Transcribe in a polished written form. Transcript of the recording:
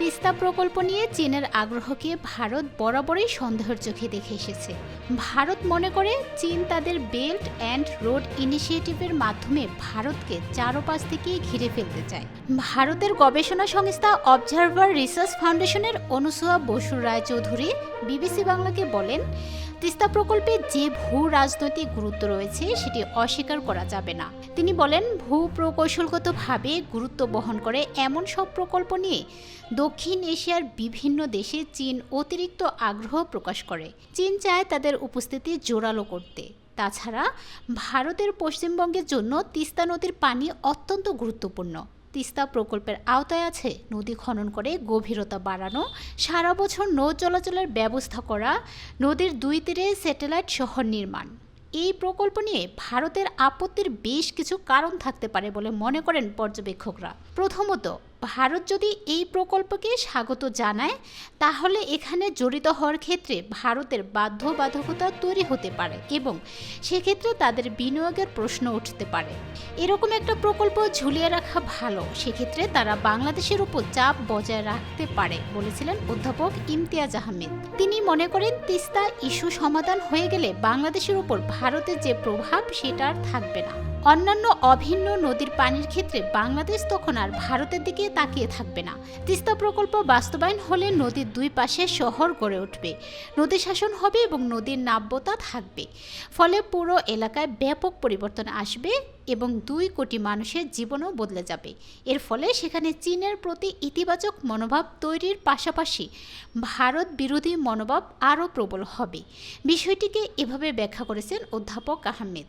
তিস্তা প্রকল্প নিয়ে চীনের আগ্রহকে ভারত বরাবরই সন্দেহের চোখে দেখে এসেছে। ভারত মনে করে চীন তাদের বেল্ট অ্যান্ড রোড ইনিশিয়েটিভের মাধ্যমে ভারতকে চারপাশ থেকে ঘিরে ফেলতে চায়। ভারতের গবেষণা সংস্থা অবজারভার রিসার্চ ফাউন্ডেশনের অনুসুয়া বসুর রায়চৌধুরী বিবিসি বাংলাকে বলেন, তিস্তা প্রকল্পে যে ভূ রাজনৈতিক গুরুত্ব রয়েছে সেটি অস্বীকার করা যাবে না। তিনি বলেন, ভূ প্রকৌশলগতভাবে গুরুত্ব বহন করে এমন সব প্রকল্প নিয়ে দক্ষিণ এশিয়ার বিভিন্ন দেশে চীন অতিরিক্ত আগ্রহ প্রকাশ করে। চীন চায় তাদের উপস্থিতি জোরালো করতে। তাছাড়া ভারতের পশ্চিমবঙ্গের জন্য তিস্তা নদীর পানি অত্যন্ত গুরুত্বপূর্ণ। তিস্তা প্রকল্পের আওতায় আছে নদী খনন করে গভীরতা বাড়ানো, সারা বছর নৌ চলাচলের ব্যবস্থা করা, নদীর দুই তীরে স্যাটেলাইট শহর নির্মাণ। এই প্রকল্প নিয়ে ভারতের আপত্তির বেশ কিছু কারণ থাকতে পারে বলে মনে করেন পর্যবেক্ষকরা। প্রথমত, ভারত যদি এই প্রকল্পকে স্বাগত জানায় তাহলে এখানে জড়িত হওয়ার ক্ষেত্রে ভারতের বাধ্যবাধকতা তৈরি হতে পারে এবং সেক্ষেত্রে তাদের বিনিয়োগের প্রশ্ন উঠতে পারে। এরকম একটা প্রকল্প ঝুলিয়ে রাখা ভালো, সেক্ষেত্রে তারা বাংলাদেশের উপর চাপ বজায় রাখতে পারে বলেছিলেন অধ্যাপক ইমতিয়াজ আহমেদ। তিনি মনে করেন, তিস্তা ইস্যু সমাধান হয়ে গেলে বাংলাদেশের উপর ভারতের যে প্রভাব সেটা আর থাকবে না। অন্যান্য অভিন্ন নদীর পানির ক্ষেত্রে বাংলাদেশ তখন আর ভারতের দিকে তাকিয়ে থাকবে না। তিস্তা প্রকল্প বাস্তবায়ন হলে নদীর দুই পাশে শহর গড়ে উঠবে, নদী শাসন হবে এবং নদীর নাব্যতা থাকবে। ফলে পুরো এলাকায় ব্যাপক পরিবর্তন আসবে এবং 2 কোটি মানুষের জীবনও বদলে যাবে। এর ফলে সেখানে চীনের প্রতি ইতিবাচক মনোভাব তৈরির পাশাপাশি ভারত বিরোধী মনোভাব আরও প্রবল হবে। বিষয়টিকে এভাবে ব্যাখ্যা করেছেন অধ্যাপক আহমেদ।